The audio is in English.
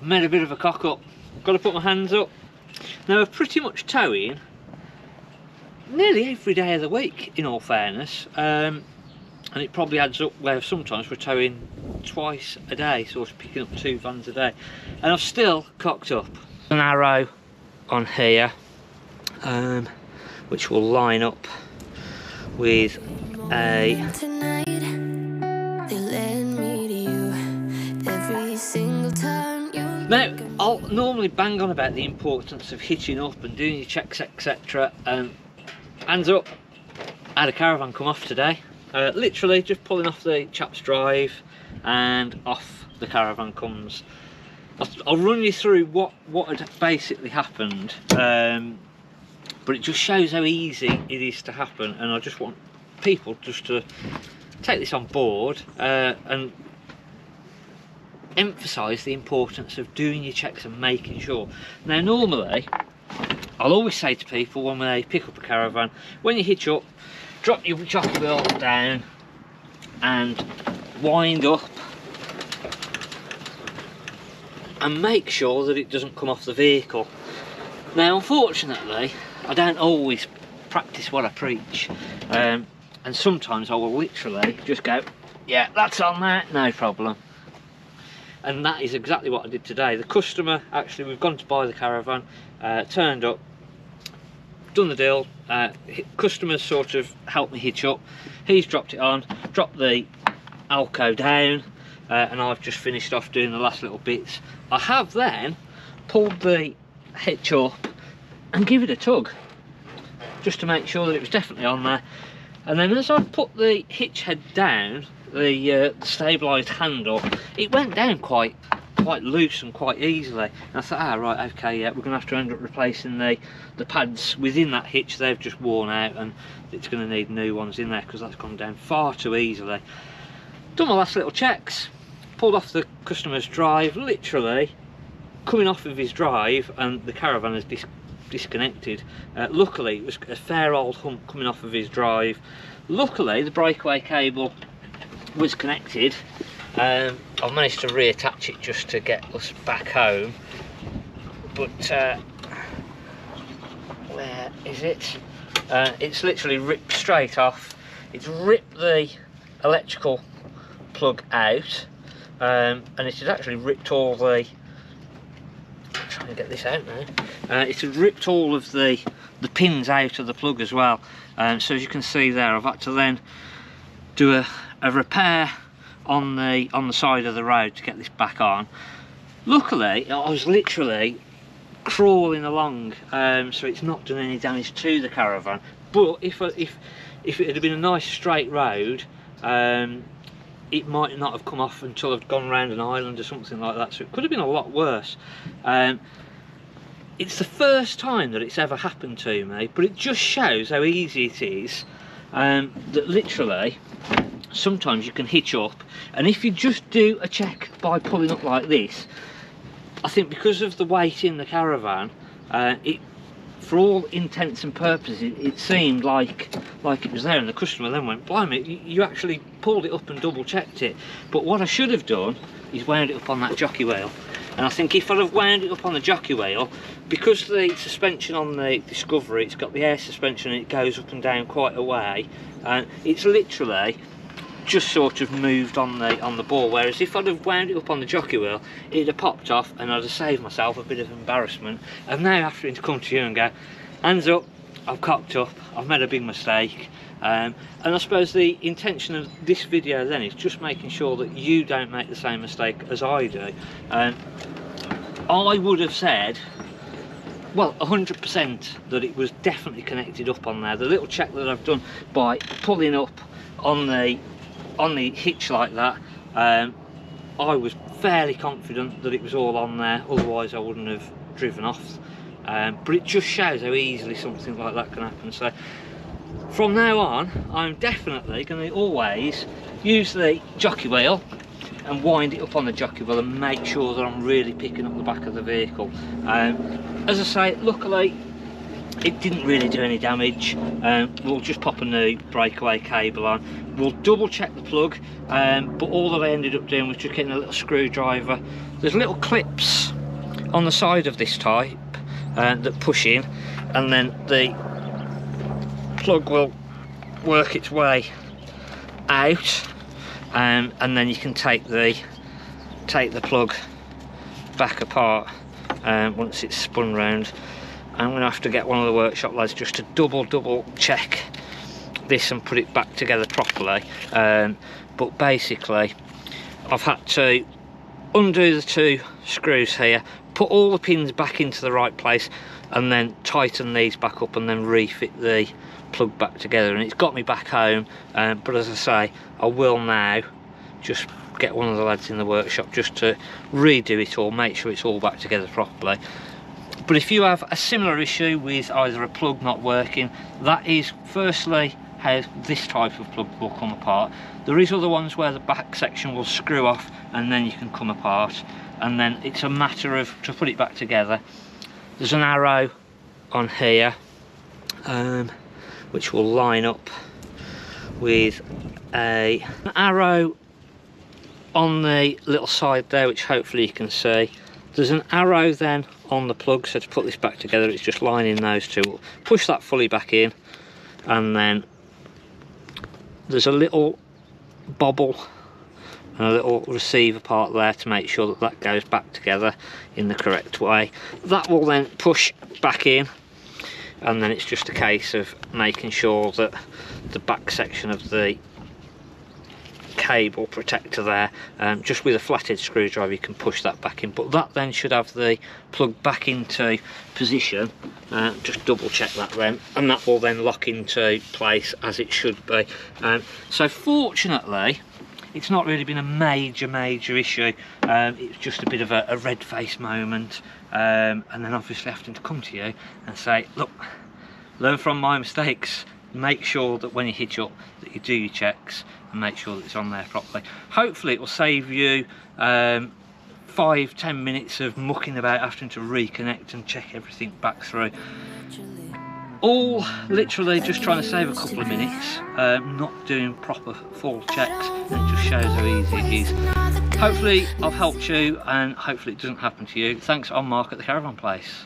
I've made a bit of a cock up. Got to put my hands up. Now I'm pretty much towing nearly every day of the week, in all fairness, and it probably adds up where sometimes we're towing twice a day, so we're picking up 2 vans a day, and I've still cocked up an arrow on here, which will line up with a now. I'll normally bang on about the importance of hitching up and doing your checks, etc. Hands up, I had a Caravan come off today, literally just pulling off the chap's drive and off the Caravan comes. I'll run you through what had basically happened, but it just shows how easy it is to happen, and I just want people just to take this on board and emphasise the importance of doing your checks and making sure. Now normally I'll always say to people when they pick up a Caravan, when you hitch up, drop your jockey wheel down and wind up and make sure that it doesn't come off the vehicle. Now unfortunately I don't always practice what I preach, and sometimes I will literally just go, yeah, that's on there, no problem. And that is exactly what I did today. The customer, actually, we've gone to buy the Caravan, turned up, done the deal, customer sort of helped me hitch up, he's dropped it on, dropped the Alco down, and I've just finished off doing the last little bits. I have then pulled the hitch up and give it a tug, just to make sure that it was definitely on there. And then as I put the hitch head down, the stabilised handle, it went down quite loose and quite easily, and I thought, ah, right, okay, yeah, we're gonna have to end up replacing the pads within that hitch. They've just worn out and it's going to need new ones in there because that's gone down far too easily. Done my last little checks, pulled off the customer's drive, literally coming off of his drive, and the Caravan is disconnected. Luckily it was a fair old hump coming off of his drive. Luckily the breakaway cable was connected. I've managed to reattach it just to get us back home, but where is it? It's literally ripped straight off. It's ripped the electrical plug out, and it has actually ripped all the, I'm trying to get this out now, it has ripped all of the pins out of the plug as well. So as you can see there, I've had to then do a repair on the side of the road to get this back on. Luckily I was literally crawling along, so it's not done any damage to the Caravan, but if it had been a nice straight road, it might not have come off until I'd gone round an island or something like that, so it could have been a lot worse. It's the first time that it's ever happened to me, but it just shows how easy it is, that literally sometimes you can hitch up, and if you just do a check by pulling up like this, I think because of the weight in the Caravan, it, for all intents and purposes, it seemed like it was there, and the customer then went, blimey, you actually pulled it up and double checked it. But what I should have done is wound it up on that jockey wheel, and I think if I'd have wound it up on the jockey wheel, because the suspension on the Discovery, it's got the air suspension and it goes up and down quite a way, and it's literally just sort of moved on the ball, whereas if I'd have wound it up on the jockey wheel, it'd have popped off and I'd have saved myself a bit of embarrassment of now having to come to you and go, hands up, I've cocked up, I've made a big mistake. And I suppose the intention of this video then is just making sure that you don't make the same mistake as I do. I would have said, well, 100% that it was definitely connected up on there. The little check that I've done by pulling up on the hitch like that, I was fairly confident that it was all on there, otherwise I wouldn't have driven off. But it just shows how easily something like that can happen. So from now on, I'm definitely going to always use the jockey wheel and wind it up on the jockey wheel and make sure that I'm really picking up the back of the vehicle. As I say, luckily it didn't really do any damage. We'll just pop a new breakaway cable on. We'll double check the plug, but all that I ended up doing was just getting a little screwdriver. There's little clips on the side of this type that push in, and then the plug will work its way out, and then you can take the plug back apart once it's spun round. I'm going to have to get one of the workshop lads just to double check this and put it back together properly, but basically I've had to undo the 2 screws here, put all the pins back into the right place, and then tighten these back up and then refit the plug back together, and it's got me back home. But as I say, I will now just get one of the lads in the workshop just to redo it all, make sure it's all back together properly. But if you have a similar issue with either a plug not working, that is firstly how this type of plug will come apart. There is other ones where the back section will screw off and then you can come apart, and then it's a matter of, to put it back together, there's an arrow on here which will line up with an arrow on the little side there, which hopefully you can see. There's an arrow then on the plug, so to put this back together it's just lining those two. We'll push that fully back in, and then there's a little bobble and a little receiver part there to make sure that that goes back together in the correct way. That will then push back in, and then it's just a case of making sure that the back section of the cable protector there, just with a flathead screwdriver you can push that back in. But that then should have the plug back into position. Just double check that then, and that will then lock into place as it should be. So fortunately it's not really been a major issue. It's just a bit of a red face moment, and then obviously having to come to you and say, look, learn from my mistakes, make sure that when you hitch up that you do your checks and make sure that it's on there properly. Hopefully it will save you 5-10 minutes of mucking about having to reconnect and check everything back through. All literally just trying to save a couple of minutes, not doing proper full checks, and it just shows how easy it is. Hopefully I've helped you, and hopefully it doesn't happen to you. Thanks, I'm Mark at the Caravan Place.